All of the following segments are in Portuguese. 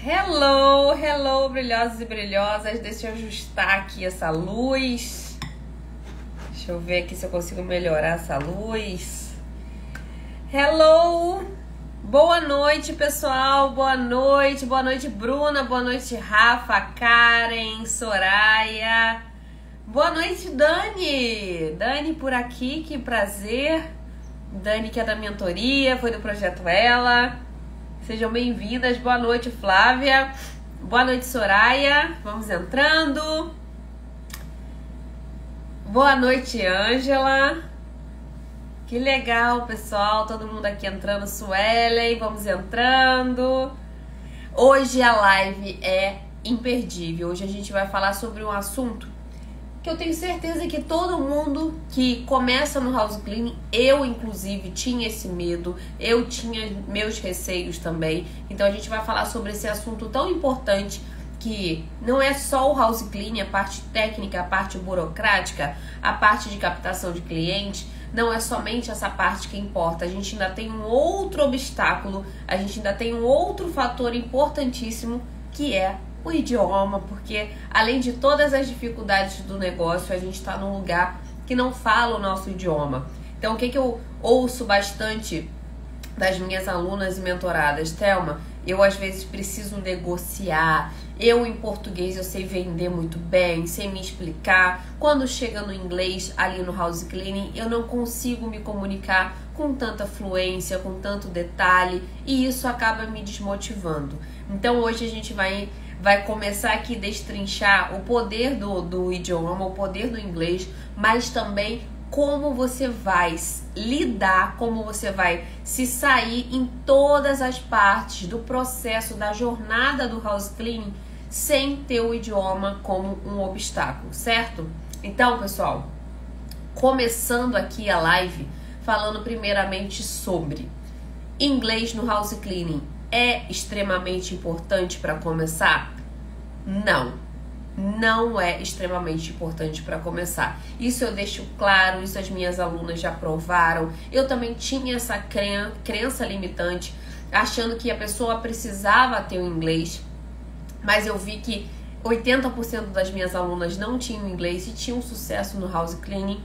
Hello, hello, brilhosos e brilhosas. Deixa eu ajustar aqui essa luz. Deixa eu ver aqui se eu consigo melhorar essa luz. Hello, boa noite, pessoal. Boa noite Bruna, boa noite Rafa, Karen, Soraya. Boa noite, Dani. Dani por aqui, que prazer. Dani que é da mentoria, foi do Projeto Ela. Sejam bem-vindas. Boa noite, Flávia. Boa noite, Soraya. Vamos entrando. Boa noite, Ângela. Que legal, pessoal. Todo mundo aqui entrando. Suelen, vamos entrando. Hoje a live é imperdível. Hoje a gente vai falar sobre um assunto que eu tenho certeza que todo mundo que começa no house cleaning, eu inclusive tinha esse medo, eu tinha meus receios também. Então a gente vai falar sobre esse assunto tão importante que não é só o house cleaning, a parte técnica, a parte burocrática, a parte de captação de clientes. Não é somente essa parte que importa, a gente ainda tem um outro obstáculo, a gente ainda tem um outro fator importantíssimo que é o idioma, porque além de todas as dificuldades do negócio, a gente está num lugar que não fala o nosso idioma. Então, o que eu ouço bastante das minhas alunas e mentoradas? Thelma, eu às vezes preciso negociar, eu em português eu sei vender muito bem, sei me explicar. Quando chega no inglês, ali no house cleaning, eu não consigo me comunicar com tanta fluência, com tanto detalhe, e isso acaba me desmotivando. Então, hoje a gente vai começar aqui a destrinchar o poder do idioma, o poder do inglês, mas também como você vai lidar, como você vai se sair em todas as partes do processo, da jornada do house cleaning, sem ter o idioma como um obstáculo, certo? Então, pessoal, começando aqui a live, falando primeiramente sobre inglês no house cleaning. É extremamente importante para começar? Não é extremamente importante para começar. Isso eu deixo claro, isso as minhas alunas já provaram. Eu também tinha essa crença limitante, achando que a pessoa precisava ter o inglês, mas eu vi que 80% das minhas alunas não tinham inglês e tinham sucesso no house cleaning.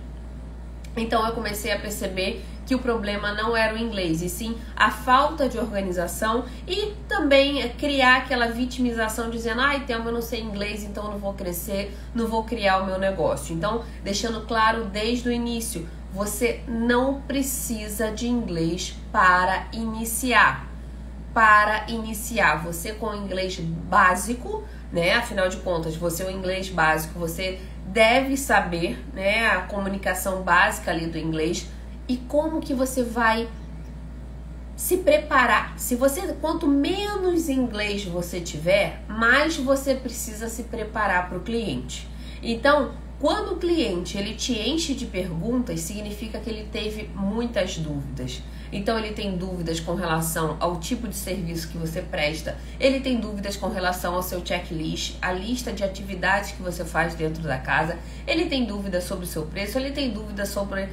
Então eu comecei a perceber que o problema não era o inglês, e sim a falta de organização e também criar aquela vitimização dizendo: ai, Thelma, eu não sei inglês, então eu não vou crescer, não vou criar o meu negócio. Então, deixando claro desde o início, você não precisa de inglês para iniciar. Você com o inglês básico, né? Afinal de contas, você o inglês básico, você deve saber, né, a comunicação básica ali do inglês. E como que você vai se preparar? Quanto menos inglês você tiver, mais você precisa se preparar para o cliente. Então, quando o cliente ele te enche de perguntas, significa que ele teve muitas dúvidas. Então, ele tem dúvidas com relação ao tipo de serviço que você presta, ele tem dúvidas com relação ao seu checklist, a lista de atividades que você faz dentro da casa, ele tem dúvidas sobre o seu preço, ele tem dúvidas sobre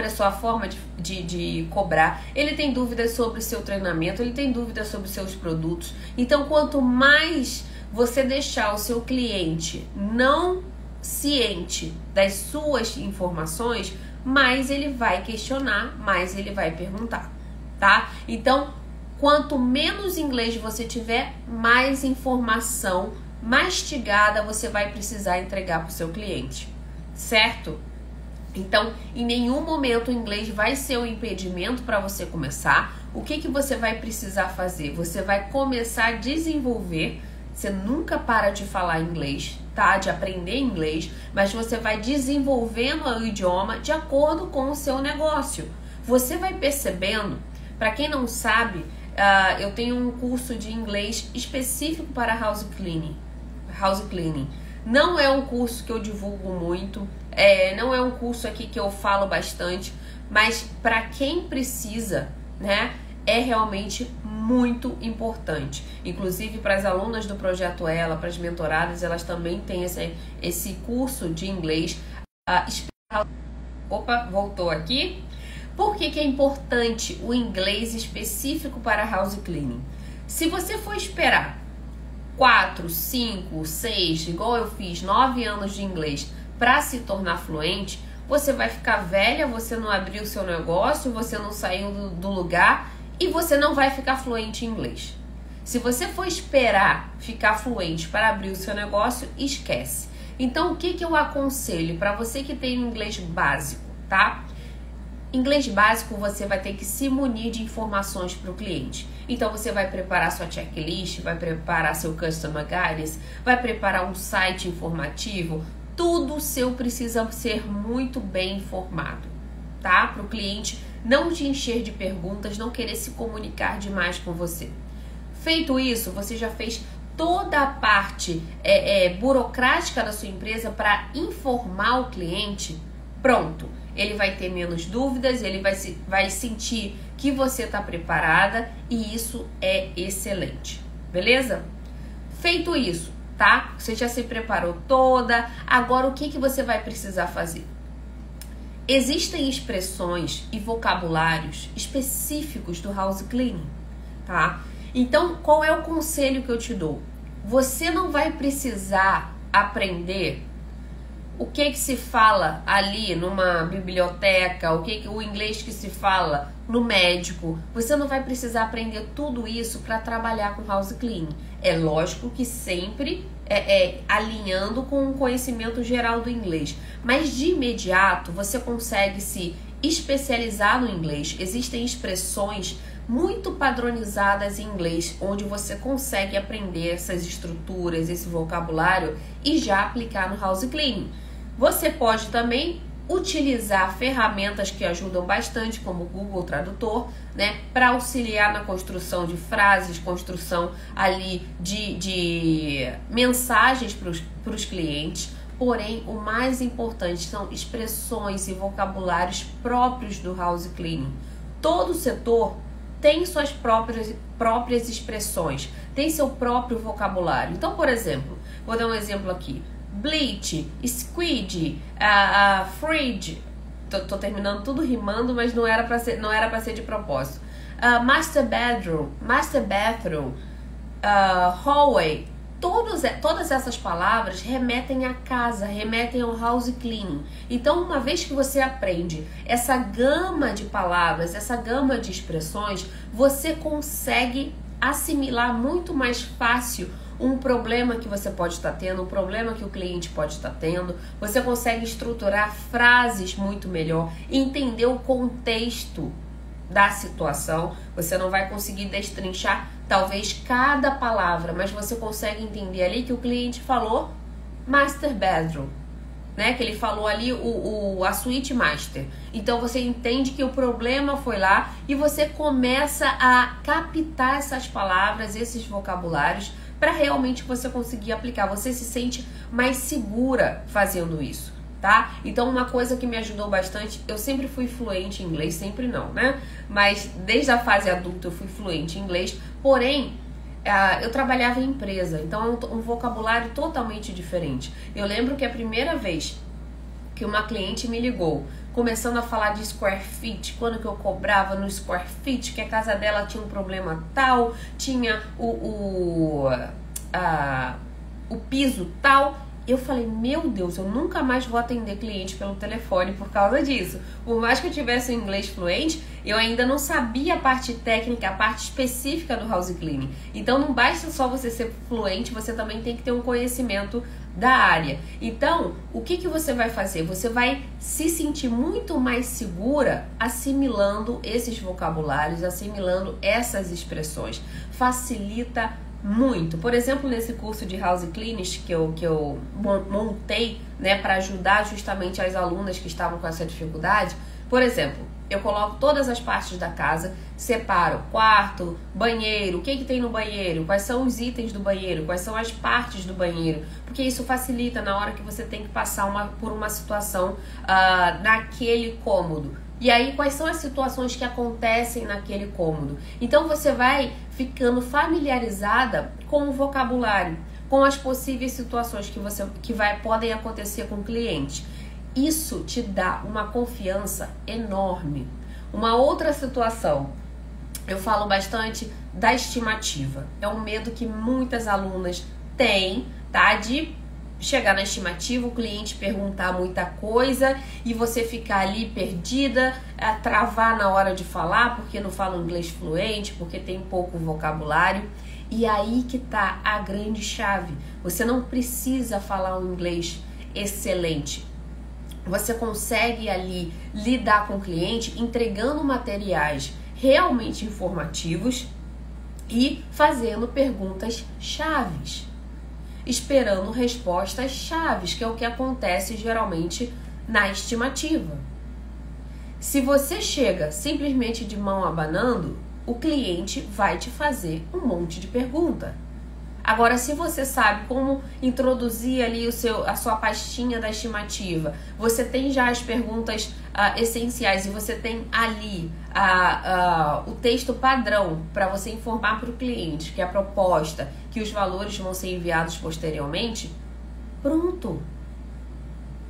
a sua forma de cobrar, ele tem dúvidas sobre o seu treinamento, ele tem dúvidas sobre os seus produtos. Então, quanto mais você deixar o seu cliente não ciente das suas informações, mais ele vai questionar, mais ele vai perguntar, tá? Então, quanto menos inglês você tiver, mais informação mastigada você vai precisar entregar para o seu cliente, certo? Então, em nenhum momento o inglês vai ser um impedimento para você começar. O que você vai precisar fazer? Você vai começar a desenvolver. Você nunca para de falar inglês, tá? De aprender inglês, mas você vai desenvolvendo o idioma de acordo com o seu negócio. Você vai percebendo, para quem não sabe, eu tenho um curso de inglês específico para house cleaning. Não é um curso que eu divulgo muito, não é um curso aqui que eu falo bastante, mas para quem precisa, né? É realmente muito importante. Inclusive para as alunas do Projeto Ela, para as mentoradas, elas também têm esse curso de inglês. Opa, voltou aqui. Por que é importante o inglês específico para house cleaning? Se você for esperar 4, 5, 6, igual eu fiz, 9 anos de inglês para se tornar fluente, você vai ficar velha, você não abriu o seu negócio, você não saiu do lugar e você não vai ficar fluente em inglês. Se você for esperar ficar fluente para abrir o seu negócio, esquece. Então, o que eu aconselho para você que tem inglês básico, tá? Inglês básico, você vai ter que se munir de informações para o cliente. Então, você vai preparar sua checklist, vai preparar seu Customer Guidance, vai preparar um site informativo. Tudo seu precisa ser muito bem informado, tá? Para o cliente não te encher de perguntas, não querer se comunicar demais com você. Feito isso, você já fez toda a parte burocrática da sua empresa para informar o cliente. Pronto, ele vai ter menos dúvidas, ele vai sentir que você está preparada e isso é excelente, beleza? Feito isso, tá? Você já se preparou toda, agora o que você vai precisar fazer? Existem expressões e vocabulários específicos do house cleaning, tá? Então, qual é o conselho que eu te dou? Você não vai precisar aprender o que se fala ali numa biblioteca, o inglês que se fala no médico. Você não vai precisar aprender tudo isso para trabalhar com house cleaning. É lógico que sempre alinhando com o conhecimento geral do inglês. Mas de imediato você consegue se especializar no inglês. Existem expressões muito padronizadas em inglês, onde você consegue aprender essas estruturas, esse vocabulário e já aplicar no house cleaning. Você pode também utilizar ferramentas que ajudam bastante, como o Google Tradutor, né, para auxiliar na construção de frases, construção ali de mensagens para os clientes. Porém, o mais importante são expressões e vocabulários próprios do house cleaning. Todo setor tem suas próprias expressões, tem seu próprio vocabulário. Então, por exemplo, vou dar um exemplo aqui. Bleach, squid, fridge. Tô terminando tudo rimando, mas não era para ser de propósito. Master bedroom, hallway. Todas essas palavras remetem à casa, remetem ao house cleaning. Então, uma vez que você aprende essa gama de palavras, essa gama de expressões, você consegue assimilar muito mais fácil um problema que você pode estar tendo, um problema que o cliente pode estar tendo. Você consegue estruturar frases muito melhor, entender o contexto da situação. Você não vai conseguir destrinchar talvez cada palavra, mas você consegue entender ali que o cliente falou master bedroom, né? Que ele falou ali a suíte master. Então você entende que o problema foi lá e você começa a captar essas palavras, esses vocabulários, para realmente você conseguir aplicar. Você se sente mais segura fazendo isso, tá? Então, uma coisa que me ajudou bastante, eu sempre fui fluente em inglês, sempre não, né? Mas desde a fase adulta eu fui fluente em inglês, porém, eu trabalhava em empresa, então é um vocabulário totalmente diferente. Eu lembro que a primeira vez que uma cliente me ligou, começando a falar de square feet, quando que eu cobrava no square feet, que a casa dela tinha um problema tal, tinha o piso tal. Eu falei, meu Deus, eu nunca mais vou atender cliente pelo telefone por causa disso. Por mais que eu tivesse um inglês fluente, eu ainda não sabia a parte técnica, a parte específica do house cleaning. Então não basta só você ser fluente, você também tem que ter um conhecimento da área. Então, o que você vai fazer? Você vai se sentir muito mais segura assimilando esses vocabulários, assimilando essas expressões. Facilita muito. Por exemplo, nesse curso de house cleaners que eu montei, né, para ajudar justamente as alunas que estavam com essa dificuldade, por exemplo, eu coloco todas as partes da casa, separo quarto, banheiro, o que tem no banheiro, quais são os itens do banheiro, quais são as partes do banheiro, porque isso facilita na hora que você tem que passar por uma situação naquele cômodo. E aí, quais são as situações que acontecem naquele cômodo? Então, você vai ficando familiarizada com o vocabulário, com as possíveis situações que podem acontecer com o cliente. Isso te dá uma confiança enorme. Uma outra situação, eu falo bastante da estimativa. É um medo que muitas alunas têm, tá? De chegar na estimativa, o cliente perguntar muita coisa e você ficar ali perdida, travar na hora de falar porque não fala inglês fluente, porque tem pouco vocabulário. E aí que tá a grande chave. Você não precisa falar um inglês excelente. Você consegue ali lidar com o cliente entregando materiais realmente informativos e fazendo perguntas chaves, esperando respostas chaves, que é o que acontece geralmente na estimativa. Se você chega simplesmente de mão abanando, o cliente vai te fazer um monte de pergunta. Agora, se você sabe como introduzir ali a sua pastinha da estimativa, você tem já as perguntas essenciais e você tem ali o texto padrão para você informar para o cliente que a proposta, que os valores vão ser enviados posteriormente, pronto.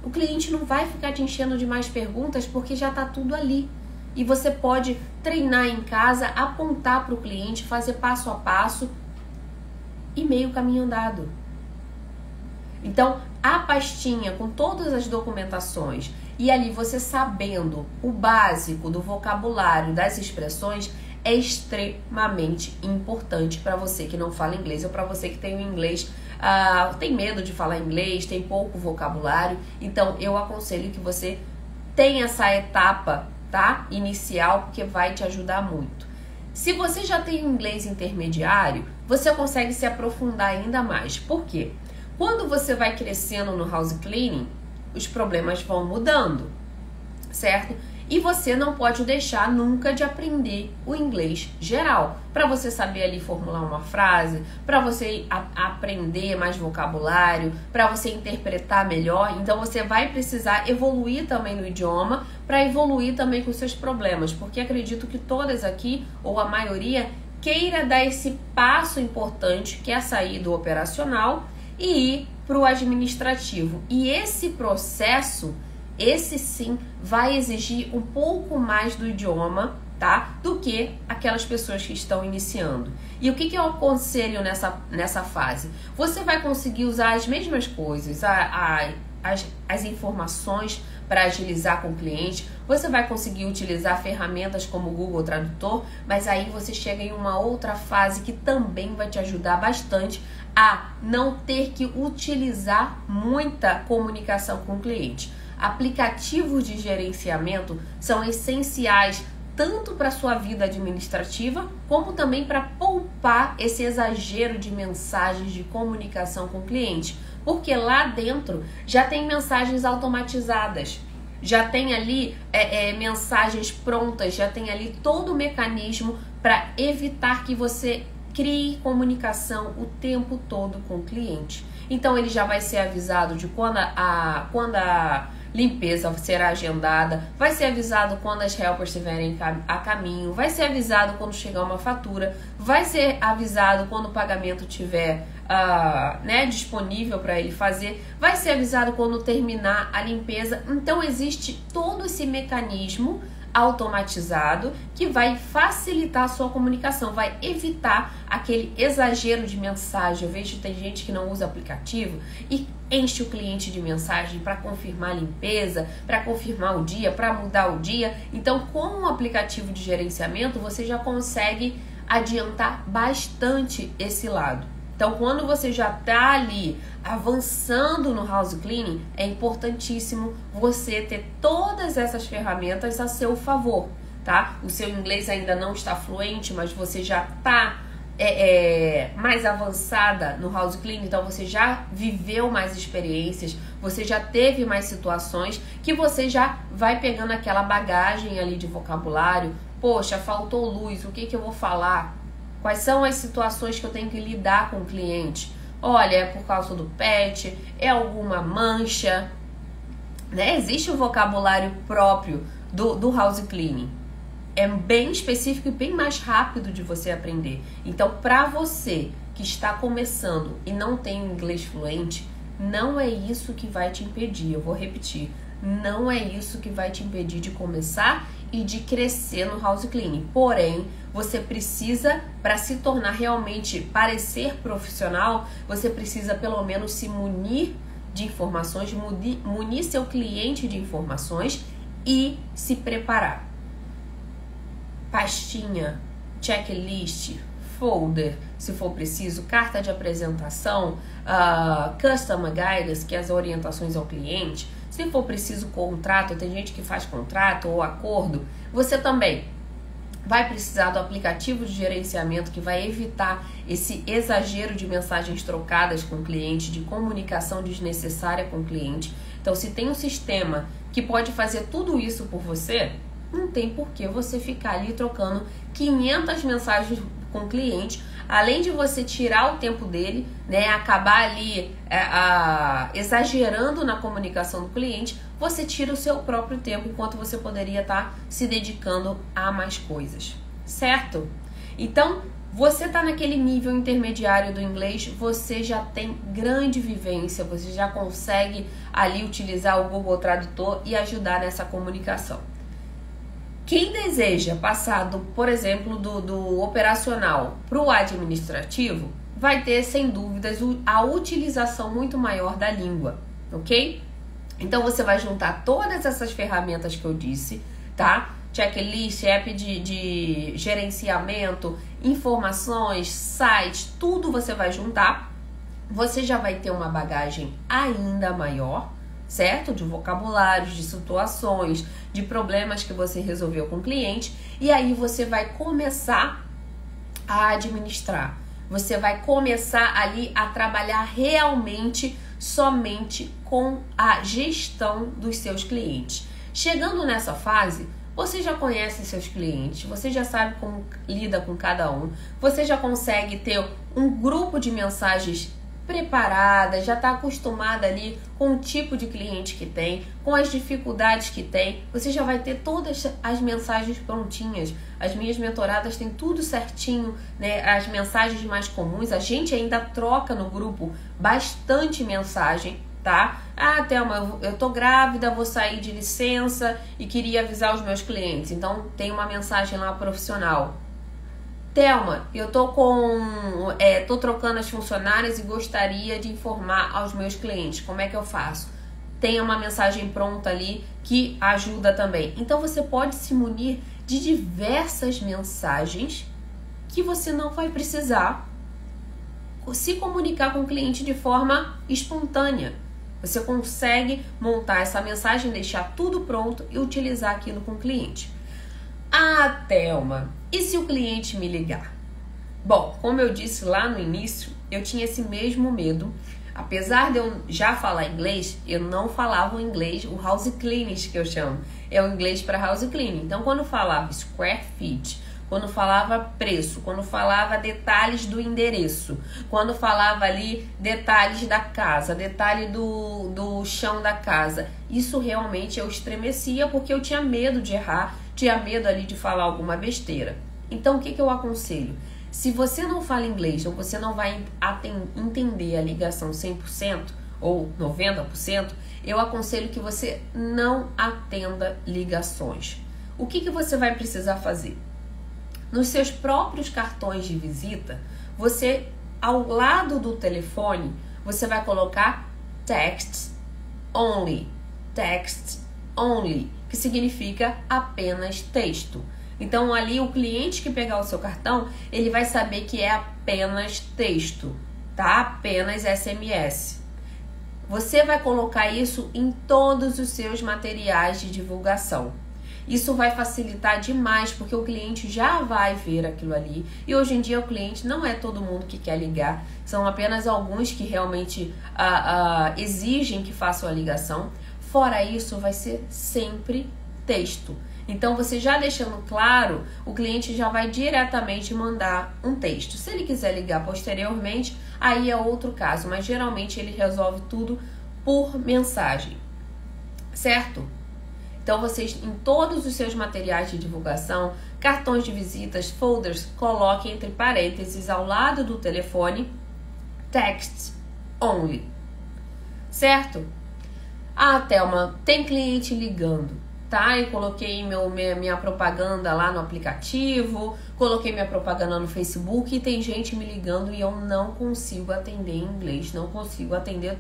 O cliente não vai ficar te enchendo de mais perguntas porque já está tudo ali. E você pode treinar em casa, apontar para o cliente, fazer passo a passo, e meio caminho andado. Então, a pastinha com todas as documentações e ali você sabendo o básico do vocabulário, das expressões, é extremamente importante para você que não fala inglês ou para você que tem o inglês, tem medo de falar inglês, tem pouco vocabulário. Então, eu aconselho que você tenha essa etapa, tá? Inicial, porque vai te ajudar muito. Se você já tem um inglês intermediário, você consegue se aprofundar ainda mais. Por quê? Quando você vai crescendo no house cleaning, os problemas vão mudando, certo? E você não pode deixar nunca de aprender o inglês geral. Para você saber ali formular uma frase, para você aprender mais vocabulário, para você interpretar melhor. Então você vai precisar evoluir também no idioma, para evoluir também com os seus problemas. Porque acredito que todas aqui, ou a maioria, queira dar esse passo importante, que é sair do operacional e ir para o administrativo. E esse processo, esse sim, vai exigir um pouco mais do idioma, tá? Do que aquelas pessoas que estão iniciando. E o que eu aconselho nessa fase? Você vai conseguir usar as mesmas coisas, as informações para agilizar com o cliente, você vai conseguir utilizar ferramentas como o Google Tradutor, mas aí você chega em uma outra fase que também vai te ajudar bastante a não ter que utilizar muita comunicação com o cliente. Aplicativos de gerenciamento são essenciais tanto para a sua vida administrativa, como também para poupar esse exagero de mensagens de comunicação com o cliente. Porque lá dentro já tem mensagens automatizadas, já tem ali mensagens prontas, já tem ali todo o mecanismo para evitar que você crie comunicação o tempo todo com o cliente. Então ele já vai ser avisado de quando a limpeza será agendada, vai ser avisado quando as helpers estiverem a caminho, vai ser avisado quando chegar uma fatura, vai ser avisado quando o pagamento estiver disponível para ele fazer, vai ser avisado quando terminar a limpeza. Então existe todo esse mecanismo automatizado que vai facilitar a sua comunicação, vai evitar aquele exagero de mensagem. Eu vejo que tem gente que não usa aplicativo e enche o cliente de mensagem para confirmar a limpeza, para confirmar o dia, para mudar o dia. Então, com o aplicativo de gerenciamento, você já consegue adiantar bastante esse lado. Então, quando você já está ali avançando no house cleaning, é importantíssimo você ter todas essas ferramentas a seu favor, tá? O seu inglês ainda não está fluente, mas você já está mais avançada no house cleaning, então você já viveu mais experiências, você já teve mais situações que você já vai pegando aquela bagagem ali de vocabulário. Poxa, faltou luz, o que eu vou falar? Quais são as situações que eu tenho que lidar com o cliente? Olha, é por causa do pet, é alguma mancha, né? Existe um vocabulário próprio do house cleaning. É bem específico e bem mais rápido de você aprender. Então, para você que está começando e não tem um inglês fluente, não é isso que vai te impedir. Eu vou repetir. Não é isso que vai te impedir de começar e de crescer no house cleaning. Porém, você precisa, para se tornar realmente parecer profissional, você precisa pelo menos se munir de informações, munir seu cliente de informações e se preparar. Pastinha, checklist, folder, se for preciso, carta de apresentação, customer guidance, que é as orientações ao cliente. Se for preciso contrato, tem gente que faz contrato ou acordo, você também vai precisar do aplicativo de gerenciamento que vai evitar esse exagero de mensagens trocadas com o cliente, de comunicação desnecessária com o cliente. Então, se tem um sistema que pode fazer tudo isso por você, não tem por que você ficar ali trocando 500 mensagens com o cliente, além de você tirar o tempo dele, né, acabar ali exagerando na comunicação do cliente, você tira o seu próprio tempo enquanto você poderia estar se dedicando a mais coisas, certo? Então, você está naquele nível intermediário do inglês, você já tem grande vivência, você já consegue ali utilizar o Google Tradutor e ajudar nessa comunicação. Quem deseja passar, por exemplo, do operacional para o administrativo, vai ter, sem dúvidas, a utilização muito maior da língua, ok? Então, você vai juntar todas essas ferramentas que eu disse, tá? Checklist, app de gerenciamento, informações, sites, tudo você vai juntar. Você já vai ter uma bagagem ainda maior, certo? De vocabulários, de situações, de problemas que você resolveu com o cliente. E aí você vai começar a administrar. Você vai começar ali a trabalhar realmente somente com a gestão dos seus clientes. Chegando nessa fase, você já conhece seus clientes, você já sabe como lida com cada um, você já consegue ter um grupo de mensagens preparada, já está acostumada ali com o tipo de cliente que tem, com as dificuldades que tem, você já vai ter todas as mensagens prontinhas. As minhas mentoradas têm tudo certinho, né? As mensagens mais comuns, a gente ainda troca no grupo bastante mensagem, tá? Ah, Thelma, eu tô grávida, vou sair de licença e queria avisar os meus clientes, então tem uma mensagem lá profissional. Thelma, eu tô trocando as funcionárias e gostaria de informar aos meus clientes. Como é que eu faço? Tem uma mensagem pronta ali que ajuda também. Então, você pode se munir de diversas mensagens que você não vai precisar se comunicar com o cliente de forma espontânea. Você consegue montar essa mensagem, deixar tudo pronto e utilizar aquilo com o cliente. Ah, Thelma, e se o cliente me ligar? Bom, como eu disse lá no início, eu tinha esse mesmo medo. Apesar de eu já falar inglês, eu não falava o inglês, o house cleaning que eu chamo. É o inglês para house cleaning. Então, quando falava square feet, quando falava preço, quando falava detalhes do endereço, quando falava ali detalhes da casa, detalhe do chão da casa, isso realmente eu estremecia porque eu tinha medo de errar, tinha medo ali de falar alguma besteira. Então, o que eu aconselho? Se você não fala inglês ou você não vai entender a ligação 100% ou 90%, eu aconselho que você não atenda ligações. O que você vai precisar fazer? Nos seus próprios cartões de visita, você, ao lado do telefone, você vai colocar text only, que significa apenas texto. Então, ali o cliente que pegar o seu cartão, ele vai saber que é apenas texto, tá? Apenas SMS. Você vai colocar isso em todos os seus materiais de divulgação. Isso vai facilitar demais, porque o cliente já vai ver aquilo ali. E hoje em dia o cliente não é todo mundo que quer ligar, são apenas alguns que realmente exigem que façam a ligação. Fora isso, vai ser sempre texto. Então, você já deixando claro, o cliente já vai diretamente mandar um texto. Se ele quiser ligar posteriormente, aí é outro caso, mas geralmente ele resolve tudo por mensagem, certo? Então, vocês, em todos os seus materiais de divulgação, cartões de visitas, folders, coloquem entre parênteses ao lado do telefone, text only, certo? Ah, Thelma, tem cliente ligando. tá? Eu coloquei minha propaganda lá no aplicativo, coloquei minha propaganda no Facebook e tem gente me ligando e eu não consigo atender em inglês, não consigo entender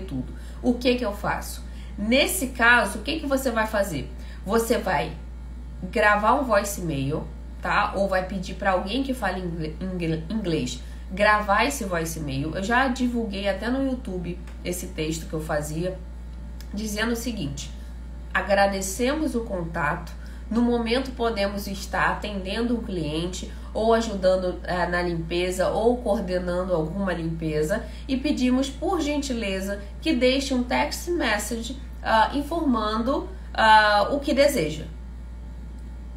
tudo. O que eu faço? Nesse caso, o que você vai fazer? Você vai gravar um voicemail, tá? Ou vai pedir para alguém que fale inglês gravar esse voicemail. Eu já divulguei até no YouTube esse texto que eu fazia, dizendo o seguinte: agradecemos o contato, no momento podemos estar atendendo um cliente ou ajudando na limpeza ou coordenando alguma limpeza e pedimos por gentileza que deixe um text message informando o que deseja.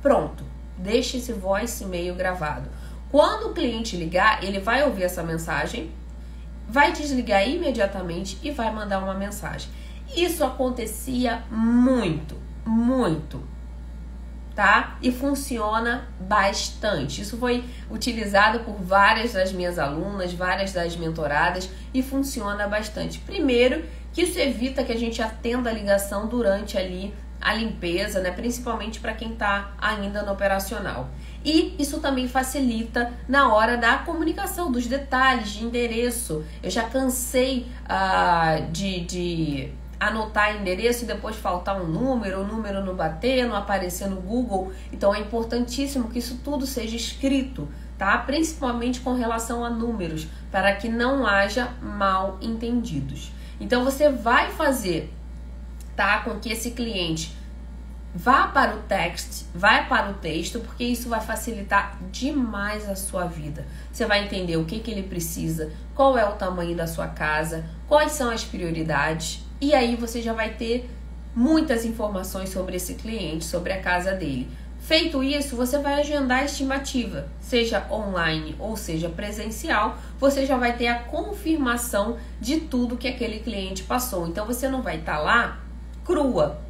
Pronto, deixe esse voicemail gravado. Quando o cliente ligar, ele vai ouvir essa mensagem, vai desligar imediatamente e vai mandar uma mensagem. Isso acontecia muito, tá? E funciona bastante. Isso foi utilizado por várias das minhas alunas, várias das mentoradas e funciona bastante. Primeiro, que isso evita que a gente atenda a ligação durante ali a limpeza, né? Principalmente para quem está ainda no operacional. E isso também facilita na hora da comunicação, dos detalhes, de endereço. Eu já cansei de anotar endereço e depois faltar um número, o número não bater, não aparecer no Google. Então é importantíssimo que isso tudo seja escrito, tá? Principalmente com relação a números, para que não haja mal entendidos. Então você vai fazer, tá, com que esse cliente vá para o text, vai para o texto, porque isso vai facilitar demais a sua vida. Você vai entender o que ele precisa, qual é o tamanho da sua casa, quais são as prioridades, e aí você já vai ter muitas informações sobre esse cliente, sobre a casa dele. Feito isso, você vai agendar a estimativa, seja online ou seja presencial, você já vai ter a confirmação de tudo que aquele cliente passou. Então você não vai estar lá crua.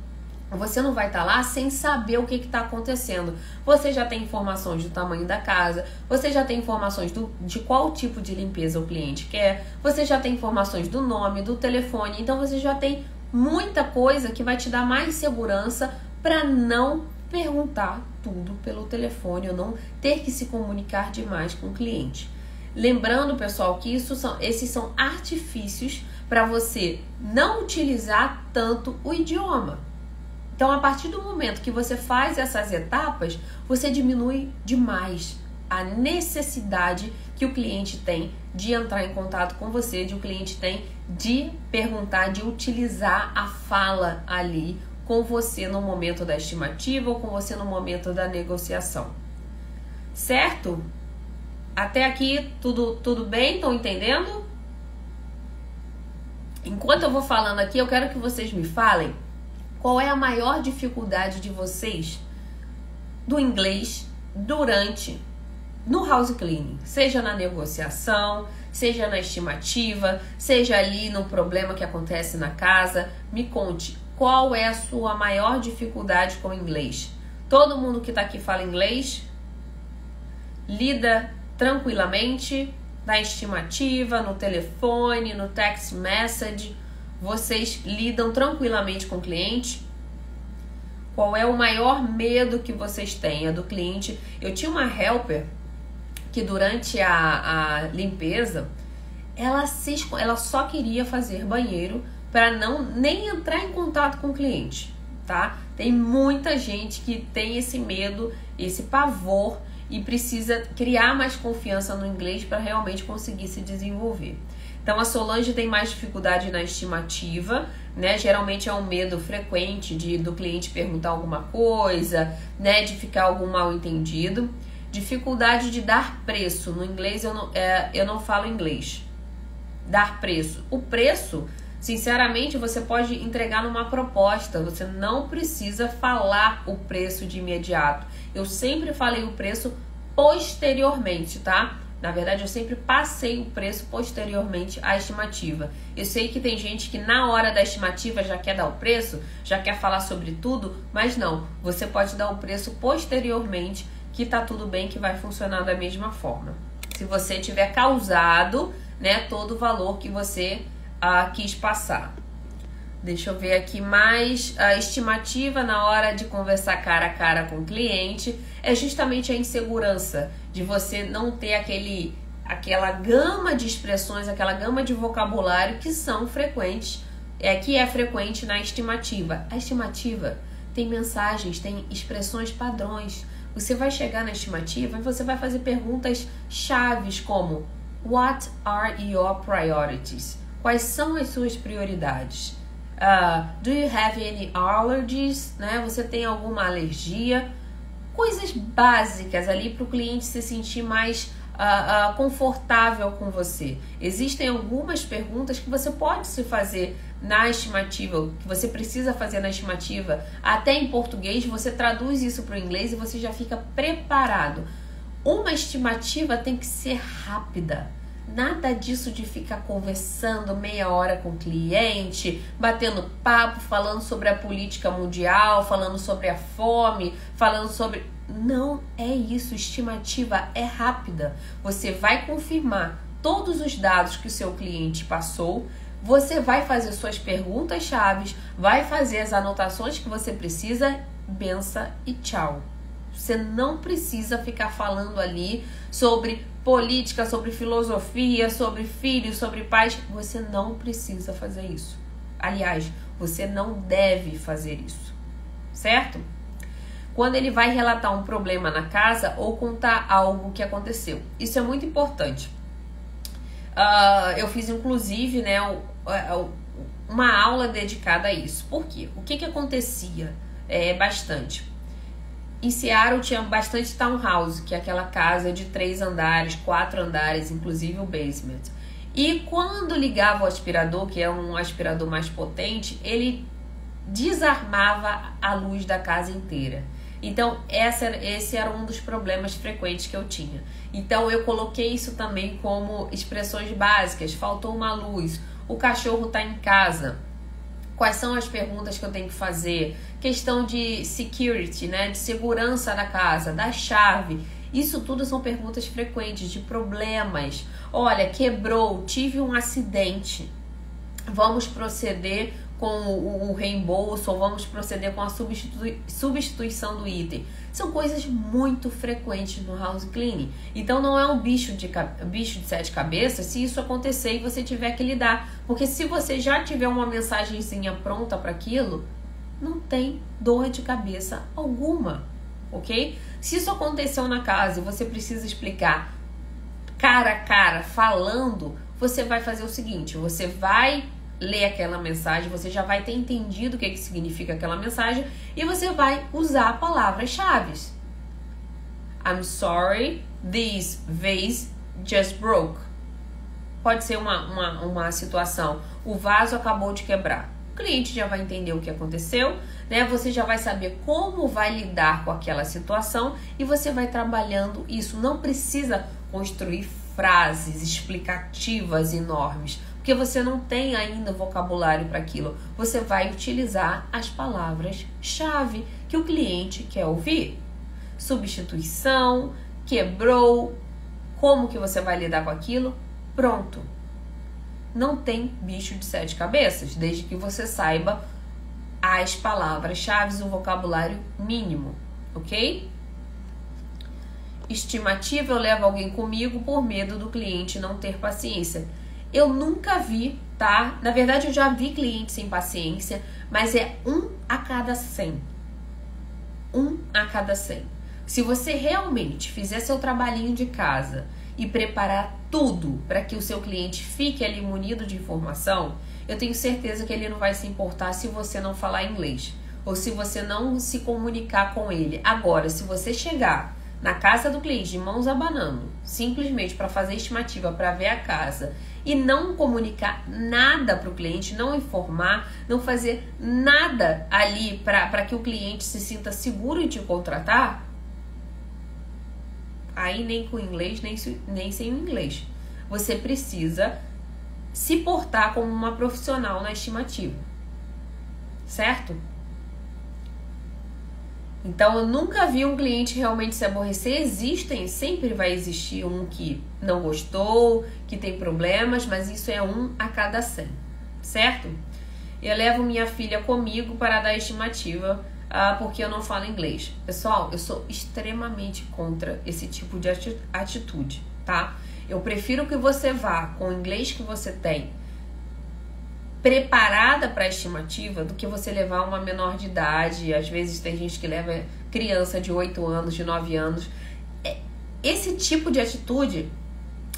Você não vai estar lá sem saber o que está acontecendo. Você já tem informações do tamanho da casa, você já tem informações de qual tipo de limpeza o cliente quer, você já tem informações do nome, do telefone. Então você já tem muita coisa que vai te dar mais segurança para não perguntar tudo pelo telefone ou não ter que se comunicar demais com o cliente. Lembrando, pessoal, que esses são artifícios para você não utilizar tanto o idioma. Então, a partir do momento que você faz essas etapas, você diminui demais a necessidade que o cliente tem de entrar em contato com você, de o cliente tem de perguntar, de utilizar a fala ali com você no momento da estimativa ou com você no momento da negociação. Certo? Até aqui tudo bem? Estão entendendo? Enquanto eu vou falando aqui, eu quero que vocês me falem qual é a maior dificuldade de vocês do inglês no house cleaning, seja na negociação, seja na estimativa, seja ali no problema que acontece na casa. Me conte, qual é a sua maior dificuldade com o inglês? Todo mundo que está aqui fala inglês? Lida tranquilamente na estimativa, no telefone, no text message? Vocês lidam tranquilamente com o cliente? Qual é o maior medo que vocês têm? É do cliente. Eu tinha uma helper que durante a limpeza, ela só queria fazer banheiro para nem entrar em contato com o cliente, tá? Tem muita gente que tem esse medo, esse pavor e precisa criar mais confiança no inglês para realmente conseguir se desenvolver. Então, a Solange tem mais dificuldade na estimativa, né? Geralmente é um medo frequente do cliente perguntar alguma coisa, né? De ficar algum mal entendido. Dificuldade de dar preço. No inglês, eu não falo inglês. Dar preço. O preço, sinceramente, você pode entregar numa proposta. Você não precisa falar o preço de imediato. Eu sempre falei o preço posteriormente, tá? Na verdade, eu sempre passei o preço posteriormente à estimativa. Eu sei que tem gente que na hora da estimativa já quer dar o preço, já quer falar sobre tudo, mas não. Você pode dar o preço posteriormente, que tá tudo bem, que vai funcionar da mesma forma. Se você tiver causado, né, todo o valor que você quis passar. Deixa eu ver aqui mais. A estimativa na hora de conversar cara a cara com o cliente é justamente a insegurança de você não ter aquela gama de expressões, aquela gama de vocabulário que são frequentes, que é frequente na estimativa. A estimativa tem mensagens, tem expressões padrões. Você vai chegar na estimativa e você vai fazer perguntas chaves como: What are your priorities? Quais são as suas prioridades? Do you have any allergies? Né? Você tem alguma alergia? Coisas básicas ali para o cliente se sentir mais confortável com você. Existem algumas perguntas que você pode se fazer na estimativa, que você precisa fazer na estimativa, até em português, você traduz isso para o inglês e você já fica preparado. Uma estimativa tem que ser rápida. Nada disso de ficar conversando meia hora com o cliente, batendo papo, falando sobre a política mundial, falando sobre a fome, falando sobre... Não é isso, estimativa é rápida. Você vai confirmar todos os dados que o seu cliente passou, você vai fazer suas perguntas chaves, vai fazer as anotações que você precisa, benção e tchau. Você não precisa ficar falando ali sobre política, sobre filosofia, sobre filhos, sobre pais. Você não precisa fazer isso. Aliás, você não deve fazer isso, certo? Quando ele vai relatar um problema na casa ou contar algo que aconteceu. Isso é muito importante. Eu fiz, inclusive, né, uma aula dedicada a isso. Por quê? O que acontecia bastante? Em Seattle tinha bastante townhouse, que é aquela casa de 3 andares, 4 andares, inclusive o basement. E quando ligava o aspirador, que é um aspirador mais potente, ele desarmava a luz da casa inteira. Então, esse era um dos problemas frequentes que eu tinha. Então, eu coloquei isso também como expressões básicas. Faltou uma luz, o cachorro está em casa. Quais são as perguntas que eu tenho que fazer? Questão de security, né? De segurança da casa, da chave. Isso tudo são perguntas frequentes, de problemas. Olha, quebrou, tive um acidente. Vamos proceder com o reembolso ou vamos proceder com a substituição do item. São coisas muito frequentes no house cleaning. Então não é um bicho de 7 cabeças se isso acontecer e você tiver que lidar. Porque se você já tiver uma mensagenzinha pronta para aquilo, não tem dor de cabeça alguma, ok? Se isso aconteceu na casa e você precisa explicar cara a cara, falando, você vai fazer o seguinte: você vai ler aquela mensagem, você já vai ter entendido o que significa aquela mensagem e você vai usar palavras-chave. I'm sorry, this vase just broke. Pode ser uma situação, o vaso acabou de quebrar. O cliente já vai entender o que aconteceu, né? Você já vai saber como vai lidar com aquela situação e você vai trabalhando isso. Não precisa construir frases explicativas enormes, porque você não tem ainda vocabulário para aquilo. Você vai utilizar as palavras-chave que o cliente quer ouvir. Substituição, quebrou, como que você vai lidar com aquilo? Pronto. Não tem bicho de 7 cabeças, desde que você saiba as palavras-chave, o vocabulário mínimo, ok? Estimativa: eu levo alguém comigo por medo do cliente não ter paciência. Eu nunca vi, tá? Na verdade, eu já vi cliente sem paciência, mas é 1 a cada 100. 1 a cada 100. Se você realmente fizer seu trabalhinho de casa e preparar tudo para que o seu cliente fique ali munido de informação, eu tenho certeza que ele não vai se importar se você não falar inglês ou se você não se comunicar com ele. Agora, se você chegar na casa do cliente de mãos abanando, simplesmente para fazer estimativa, para ver a casa e não comunicar nada para o cliente, não informar, não fazer nada ali para que o cliente se sinta seguro em te contratar, aí nem com inglês, nem sem o inglês. Você precisa se portar como uma profissional na estimativa, certo? Então, eu nunca vi um cliente realmente se aborrecer. Sempre vai existir um que não gostou, que tem problemas, mas isso é 1 a cada 100, certo? eu levo minha filha comigo para dar estimativa porque eu não falo inglês. Pessoal, eu sou extremamente contra esse tipo de atitude, tá? Eu prefiro que você vá com o inglês que você tem preparada para a estimativa do que você levar uma menor de idade. Às vezes tem gente que leva criança de 8 anos, de 9 anos. Esse tipo de atitude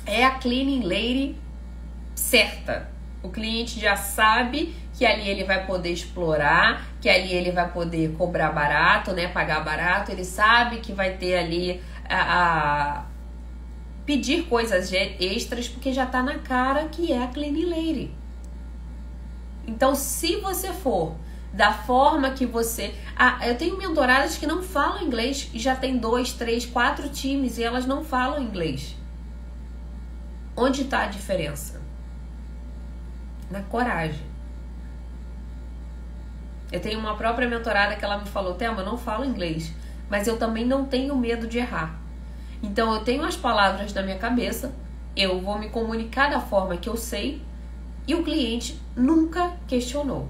é a cleaning lady certa. O cliente já sabe que ali ele vai poder explorar, que ali ele vai poder cobrar barato, né? Pagar barato. Ele sabe que vai ter ali pedir coisas extras, porque já tá na cara que é a cleaning lady. Então, se você for da forma que você... eu tenho mentoradas que não falam inglês e já tem 2, 3, 4 times e elas não falam inglês. Onde está a diferença? Na coragem. Eu tenho uma própria mentorada que ela me falou: Thelma, eu não falo inglês, mas eu também não tenho medo de errar. Então eu tenho as palavras na minha cabeça, eu vou me comunicar da forma que eu sei e o cliente nunca questionou.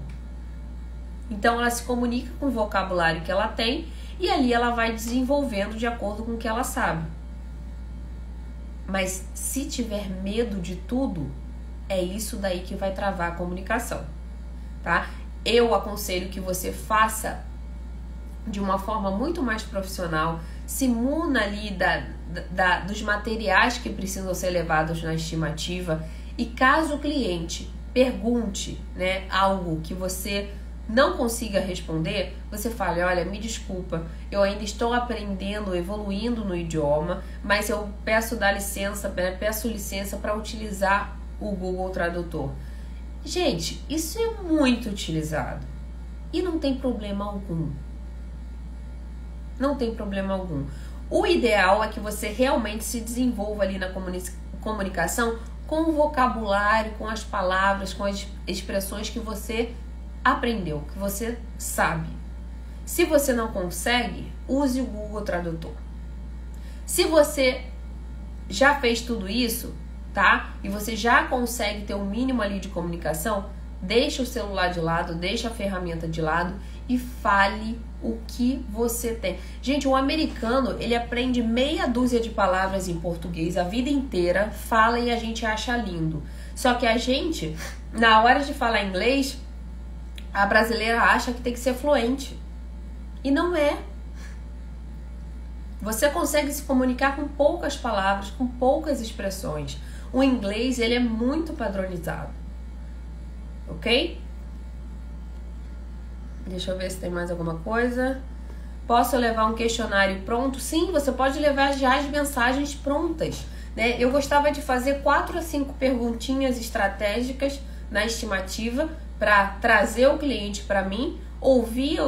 Então ela se comunica com o vocabulário que ela tem e ali ela vai desenvolvendo de acordo com o que ela sabe. Mas se tiver medo de tudo, é isso daí que vai travar a comunicação, tá? Eu aconselho que você faça de uma forma muito mais profissional, se muna ali dos materiais que precisam ser levados na estimativa, e caso o cliente pergunte, né, algo que você não consiga responder, você fale: olha, me desculpa, eu ainda estou aprendendo, evoluindo no idioma, mas eu peço licença para utilizar o Google Tradutor. Gente, isso é muito utilizado e não tem problema algum. Não tem problema algum. O ideal é que você realmente se desenvolva ali na comunicação com o vocabulário, com as palavras, com as expressões que você aprendeu, que você sabe. Se você não consegue, use o Google Tradutor. Se você já fez tudo isso, tá? E você já consegue ter um mínimo ali de comunicação, deixa o celular de lado, deixa a ferramenta de lado e fale o que você tem. Gente, o americano, ele aprende meia dúzia de palavras em português a vida inteira, fala e a gente acha lindo. Só que a gente, na hora de falar inglês, a brasileira acha que tem que ser fluente. E não é. Você consegue se comunicar com poucas palavras, com poucas expressões. O inglês, ele é muito padronizado. Ok? Deixa eu ver se tem mais alguma coisa. Posso levar um questionário pronto? Sim, você pode levar já as mensagens prontas, né? Eu gostava de fazer 4 a 5 perguntinhas estratégicas na estimativa para trazer o cliente para mim, ouvir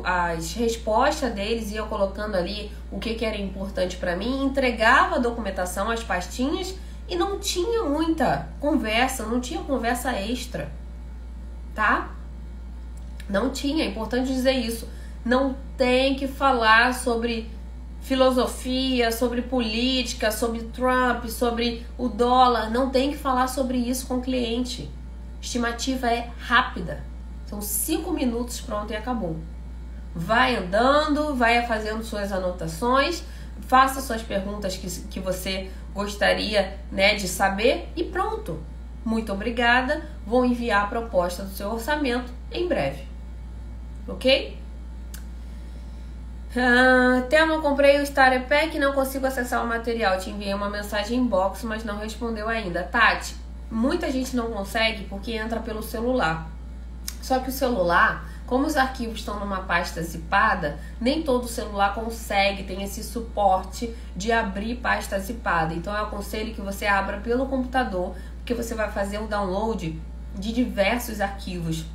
as respostas deles, ia colocando ali o que era importante para mim, entregava a documentação, as pastinhas, e não tinha muita conversa, não tinha conversa extra, tá? Não tinha, é importante dizer isso. Não tem que falar sobre filosofia, sobre política, sobre Trump, sobre o dólar. Não tem que falar sobre isso com o cliente. Estimativa é rápida. São 5 minutos, pronto, e acabou. Vai andando, vai fazendo suas anotações, faça suas perguntas que você gostaria, né, de saber e pronto. Muito obrigada. Vou enviar a proposta do seu orçamento em breve. Ok? Thelma, comprei o Starter Pack e não consigo acessar o material. Te enviei uma mensagem inbox, mas não respondeu ainda. Tati, muita gente não consegue porque entra pelo celular. Só que o celular, como os arquivos estão numa pasta zipada, nem todo celular consegue, tem esse suporte de abrir pasta zipada. Então eu aconselho que você abra pelo computador, porque você vai fazer o download de diversos arquivos.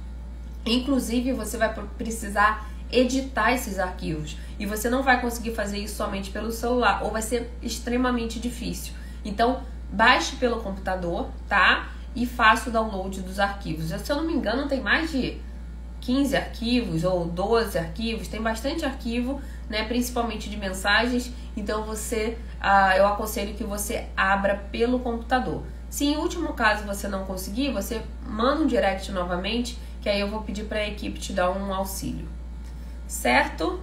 Inclusive, você vai precisar editar esses arquivos. E você não vai conseguir fazer isso somente pelo celular, ou vai ser extremamente difícil. Então, baixe pelo computador, tá? E faça o download dos arquivos. Se eu não me engano, tem mais de 15 arquivos ou 12 arquivos. Tem bastante arquivo, né? Principalmente de mensagens. Então, eu aconselho que você abra pelo computador. Se em último caso você não conseguir, você manda um direct novamente que aí eu vou pedir para a equipe te dar um auxílio. Certo?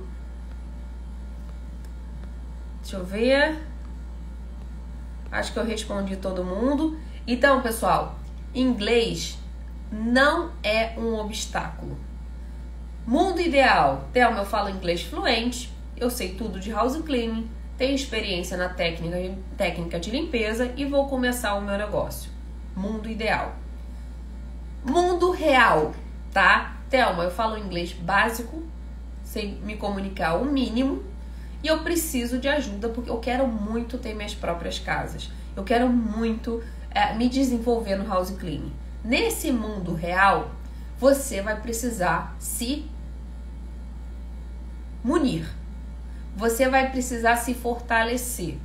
Deixa eu ver. Acho que eu respondi todo mundo. Então, pessoal, inglês não é um obstáculo. Mundo ideal. Thelma, eu falo inglês fluente, eu sei tudo de house cleaning, tenho experiência na técnica de limpeza e vou começar o meu negócio. Mundo ideal. Mundo real, tá? Thelma, eu falo inglês básico, sei me comunicar o mínimo e eu preciso de ajuda porque eu quero muito ter minhas próprias casas. Eu quero muito me desenvolver no house cleaning. Nesse mundo real, você vai precisar se munir. Você vai precisar se fortalecer,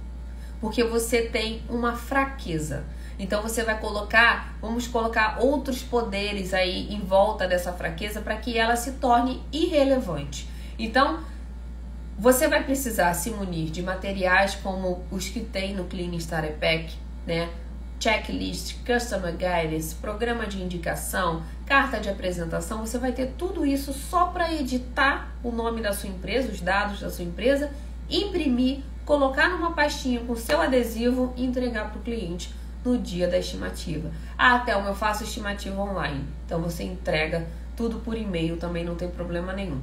porque você tem uma fraqueza. Então você vai vamos colocar outros poderes aí em volta dessa fraqueza para que ela se torne irrelevante. Então, você vai precisar se munir de materiais como os que tem no Clean Starter Pack, né? Checklist, Customer Guidance, programa de indicação, carta de apresentação. Você vai ter tudo isso só para editar o nome da sua empresa, os dados da sua empresa, imprimir, colocar numa pastinha com seu adesivo e entregar para o cliente no dia da estimativa. Thelma, eu faço estimativa online. Então você entrega tudo por e-mail, também não tem problema nenhum.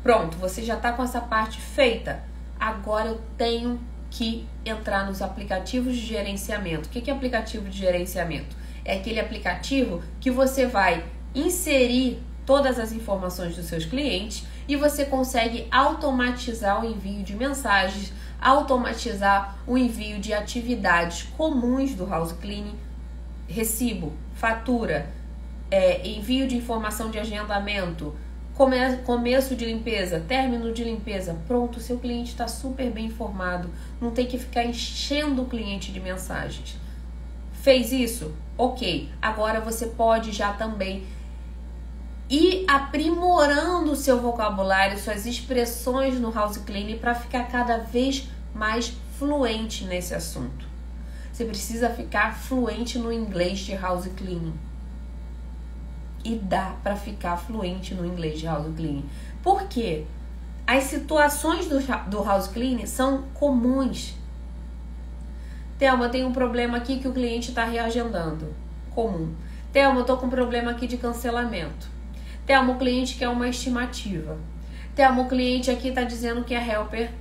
Pronto, você já está com essa parte feita. Agora eu tenho que entrar nos aplicativos de gerenciamento. O que é aplicativo de gerenciamento? É aquele aplicativo que você vai inserir todas as informações dos seus clientes e você consegue automatizar o envio de mensagens, automatizar o envio de atividades comuns do house cleaning, recibo, fatura, envio de informação de agendamento, começo de limpeza, término de limpeza. Pronto, seu cliente está super bem informado, não tem que ficar enchendo o cliente de mensagens. Fez isso? Ok, agora você pode já também ir aprimorando o seu vocabulário, suas expressões no house cleaning para ficar cada vez mais fluente nesse assunto. Você precisa ficar fluente no inglês de house cleaning. E dá para ficar fluente no inglês de house cleaning. Por quê? As situações do house cleaning são comuns. Thelma, tem um problema aqui que o cliente está reagendando. Comum. Thelma, eu tô com um problema aqui de cancelamento. Thelma, o cliente quer uma estimativa. Thelma, o cliente aqui está dizendo que é helper,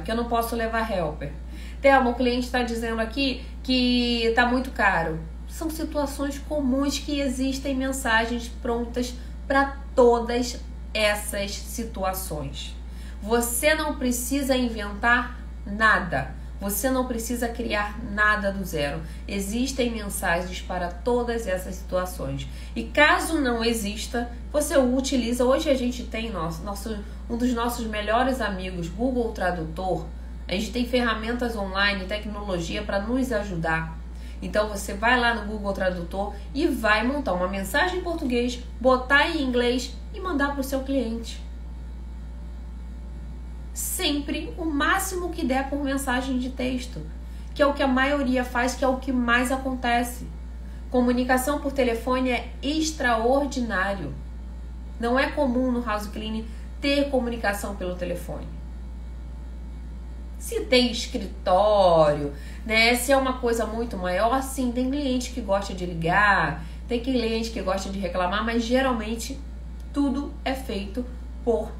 que eu não posso levar helper. Thelma, o cliente está dizendo aqui que está muito caro. São situações comuns que existem mensagens prontas para todas essas situações. Você não precisa inventar nada. Você não precisa criar nada do zero. Existem mensagens para todas essas situações. E caso não exista, você utiliza. Hoje a gente tem um dos nossos melhores amigos, Google Tradutor. A gente tem ferramentas online, tecnologia para nos ajudar. Então você vai lá no Google Tradutor e vai montar uma mensagem em português, botar em inglês e mandar para o seu cliente. Sempre o máximo que der por mensagem de texto, que é o que a maioria faz, que é o que mais acontece. Comunicação por telefone é extraordinário. Não é comum no house cleaning ter comunicação pelo telefone. Se tem escritório, né? Se é uma coisa muito maior, sim, tem cliente que gosta de ligar, tem cliente que gosta de reclamar, mas geralmente tudo é feito por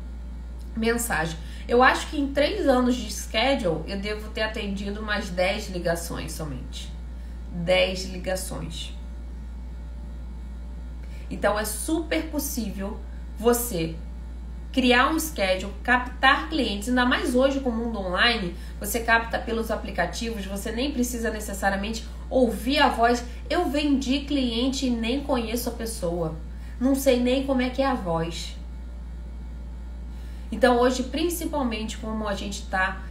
mensagem. Eu acho que em 3 anos de schedule eu devo ter atendido umas 10 ligações somente. 10 ligações. Então é super possível você criar um schedule, captar clientes, ainda mais hoje com o mundo online, você capta pelos aplicativos, você nem precisa necessariamente ouvir a voz. Eu vendi cliente e nem conheço a pessoa, não sei nem como é que é a voz. Então hoje, principalmente como a gente está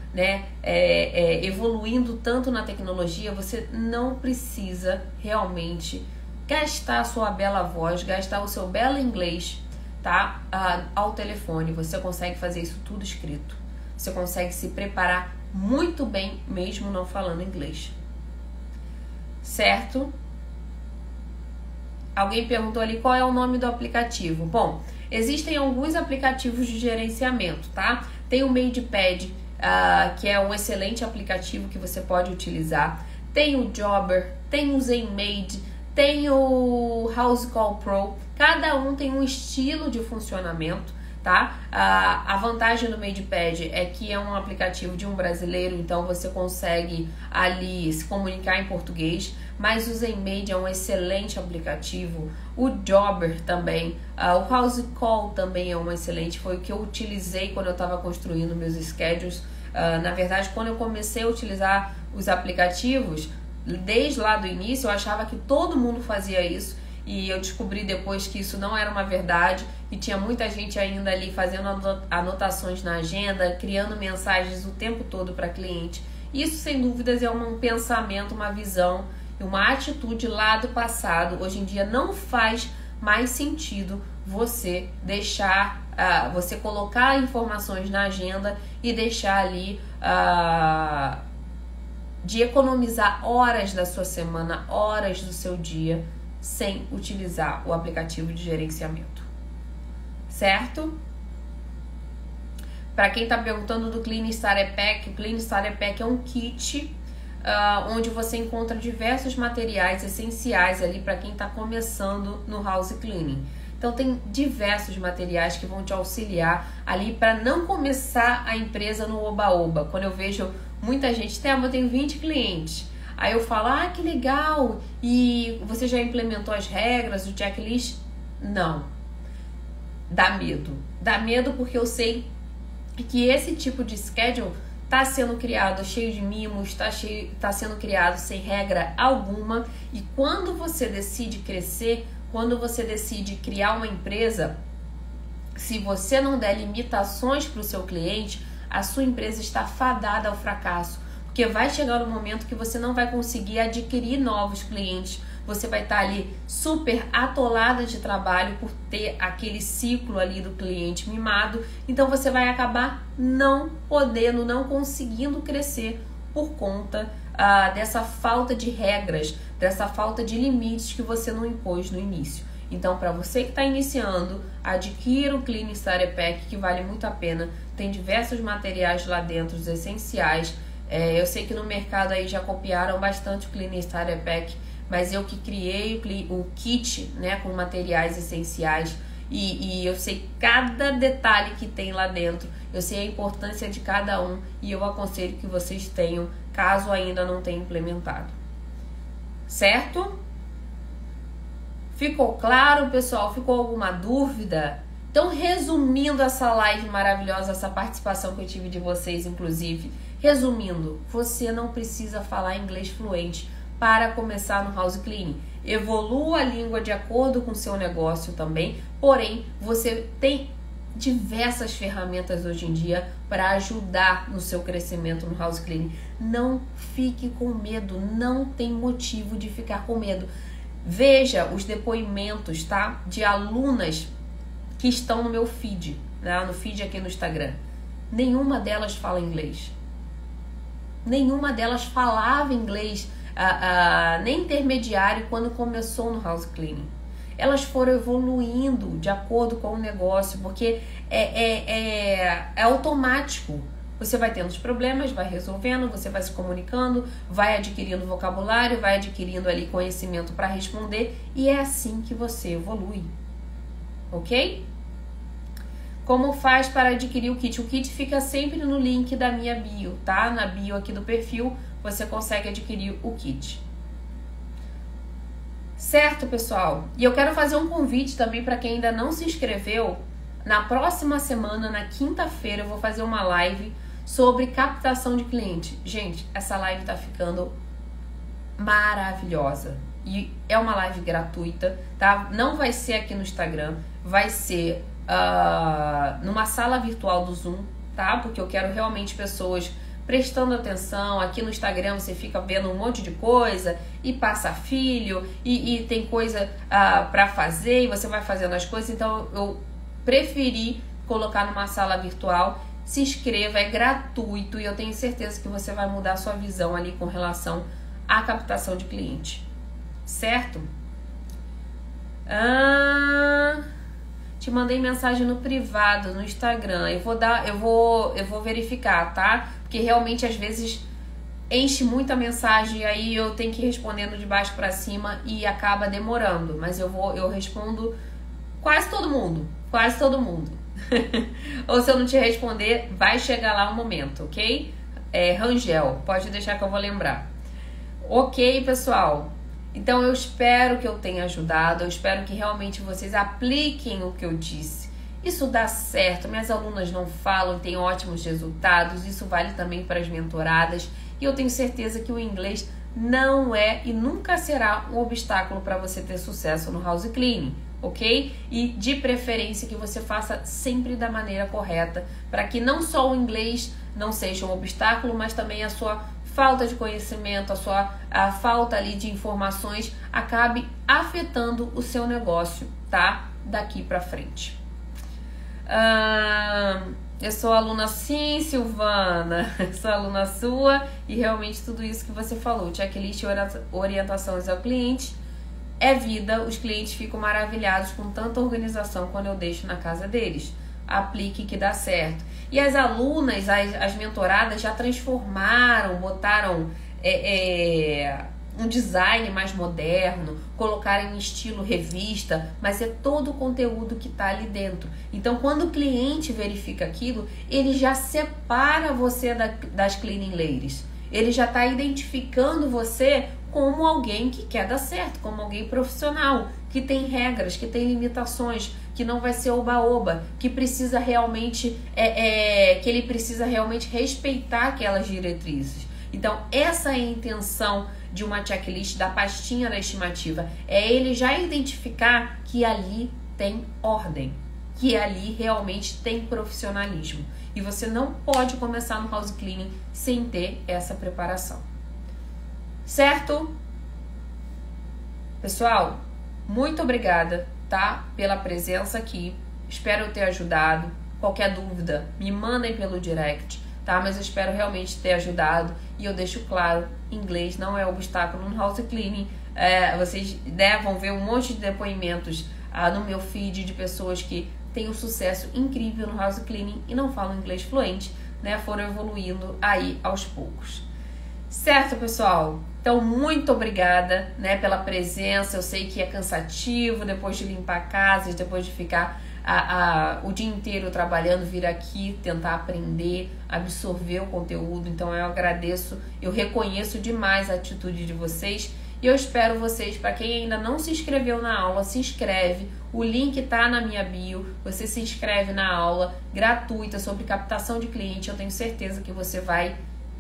evoluindo tanto na tecnologia, você não precisa realmente gastar a sua bela voz, gastar o seu belo inglês, tá? Ao telefone. Você consegue fazer isso tudo escrito. Você consegue se preparar muito bem, mesmo não falando inglês. Certo? Alguém perguntou ali qual é o nome do aplicativo. Bom, existem alguns aplicativos de gerenciamento, tá? Tem o MadePad, que é um excelente aplicativo que você pode utilizar. Tem o Jobber, tem o ZenMaid, tem o House Call Pro. Cada um tem um estilo de funcionamento, tá? A vantagem do MadePad é que é um aplicativo de um brasileiro, então você consegue ali se comunicar em português, mas o ZenMaid é um excelente aplicativo, o Jobber também, o House Call também é um excelente, foi o que eu utilizei quando eu estava construindo meus schedules. Na verdade, quando eu comecei a utilizar os aplicativos, desde lá do início, eu achava que todo mundo fazia isso, e eu descobri depois que isso não era uma verdade, e tinha muita gente ainda ali fazendo anotações na agenda, criando mensagens o tempo todo para cliente. Isso, sem dúvidas, é um pensamento, uma visão e uma atitude lá do passado. Hoje em dia não faz mais sentido você deixar, você colocar informações na agenda e deixar ali de economizar horas da sua semana, horas do seu dia, sem utilizar o aplicativo de gerenciamento, certo? Para quem está perguntando do Clean Starter Pack, o Clean Starter Pack é um kit onde você encontra diversos materiais essenciais ali para quem está começando no house cleaning. Então tem diversos materiais que vão te auxiliar ali para não começar a empresa no oba-oba. Quando eu vejo muita gente, eu tenho 20 clientes. Aí eu falo, que legal, e você já implementou as regras, o checklist? Não. Dá medo. Dá medo porque eu sei que esse tipo de schedule está sendo criado cheio de mimos, está sendo criado sem regra alguma. E quando você decide crescer, quando você decide criar uma empresa, se você não der limitações para o seu cliente, a sua empresa está fadada ao fracasso. Porque vai chegar um momento que você não vai conseguir adquirir novos clientes. Você vai estar ali super atolada de trabalho por ter aquele ciclo ali do cliente mimado. Então você vai acabar não podendo, não conseguindo crescer por conta dessa falta de regras, dessa falta de limites que você não impôs no início. Então, para você que está iniciando, adquira o Clean Starter Pack, que vale muito a pena. Tem diversos materiais lá dentro, os essenciais. Eu sei que no mercado aí já copiaram bastante o Clean Starter Pack, mas eu que criei o kit, né, com materiais essenciais, e eu sei cada detalhe que tem lá dentro, eu sei a importância de cada um, e eu aconselho que vocês tenham, caso ainda não tenham implementado. Certo? Ficou claro, pessoal? Ficou alguma dúvida? Então, resumindo essa live maravilhosa, essa participação que eu tive de vocês, inclusive, resumindo, você não precisa falar inglês fluente para começar no house cleaning. Evolua a língua de acordo com o seu negócio também, porém, você tem diversas ferramentas hoje em dia para ajudar no seu crescimento no house cleaning. Não fique com medo, não tem motivo de ficar com medo. Veja os depoimentos, tá? De alunas que estão no meu feed, né? No feed aqui no Instagram. Nenhuma delas fala inglês. Nenhuma delas falava inglês nem intermediário quando começou no house cleaning. Elas foram evoluindo de acordo com o negócio, porque é automático. Você vai tendo os problemas, vai resolvendo, você vai se comunicando, vai adquirindo vocabulário, vai adquirindo ali conhecimento para responder, e é assim que você evolui. Ok? Como faz para adquirir o kit? O kit fica sempre no link da minha bio, tá? Na bio aqui do perfil, você consegue adquirir o kit. Certo, pessoal? E eu quero fazer um convite também para quem ainda não se inscreveu. Na próxima semana, na quinta-feira, eu vou fazer uma live sobre captação de cliente. Gente, essa live tá ficando maravilhosa. E é uma live gratuita, tá? Não vai ser aqui no Instagram, vai ser numa sala virtual do Zoom, tá? Porque eu quero realmente pessoas prestando atenção. Aqui no Instagram você fica vendo um monte de coisa e passa filho e tem coisa para fazer e você vai fazendo as coisas. Então eu preferi colocar numa sala virtual. Se inscreva, é gratuito e eu tenho certeza que você vai mudar a sua visão ali com relação à captação de cliente, certo? Te mandei mensagem no privado, no Instagram. Eu vou verificar, tá? Porque realmente às vezes enche muita mensagem e aí eu tenho que ir respondendo de baixo pra cima e acaba demorando. Mas eu respondo quase todo mundo. Ou se eu não te responder, vai chegar lá um momento, ok? Rangel, pode deixar que eu vou lembrar. Ok, pessoal? Então eu espero que eu tenha ajudado, eu espero que realmente vocês apliquem o que eu disse. Isso dá certo, minhas alunas não falam e têm ótimos resultados, isso vale também para as mentoradas. E eu tenho certeza que o inglês não é e nunca será um obstáculo para você ter sucesso no house cleaning, ok? E de preferência que você faça sempre da maneira correta, para que não só o inglês não seja um obstáculo, mas também a sua falta de conhecimento, a falta ali de informações acabe afetando o seu negócio, tá? Daqui pra frente. Eu sou aluna sim, Silvana, sou aluna sua e realmente tudo isso que você falou, checklist e orientações ao cliente é vida, os clientes ficam maravilhados com tanta organização quando eu deixo na casa deles. Aplique que dá certo. E as alunas, as mentoradas já transformaram, botaram um design mais moderno, colocaram em estilo revista, mas é todo o conteúdo que está ali dentro. Então, quando o cliente verifica aquilo, ele já separa você das cleaning ladies. Ele já está identificando você como alguém que quer dar certo, como alguém profissional, que tem regras, que tem limitações, que não vai ser oba-oba, que precisa realmente que ele precisa realmente respeitar aquelas diretrizes. Então, essa é a intenção de uma checklist, da pastinha da estimativa, é ele já identificar que ali tem ordem, que ali realmente tem profissionalismo. E você não pode começar no house cleaning sem ter essa preparação. Certo? Pessoal, muito obrigada, tá? Pela presença aqui. Espero ter ajudado. Qualquer dúvida, me mandem pelo direct, tá? Mas eu espero realmente ter ajudado. E eu deixo claro, inglês não é obstáculo no house cleaning. Vocês vão ver um monte de depoimentos no meu feed de pessoas que têm um sucesso incrível no house cleaning e não falam inglês fluente, né? Foram evoluindo aí aos poucos. Certo, pessoal? Então, muito obrigada, né, pela presença. Eu sei que é cansativo depois de limpar casas, depois de ficar o dia inteiro trabalhando, vir aqui, tentar aprender, absorver o conteúdo. Então, eu agradeço, eu reconheço demais a atitude de vocês e eu espero vocês. Para quem ainda não se inscreveu na aula, se inscreve. O link tá na minha bio. Você se inscreve na aula gratuita sobre captação de cliente. Eu tenho certeza que você vai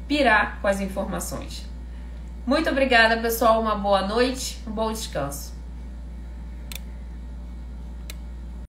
pirar com as informações. Muito obrigada, pessoal. Uma boa noite, um bom descanso.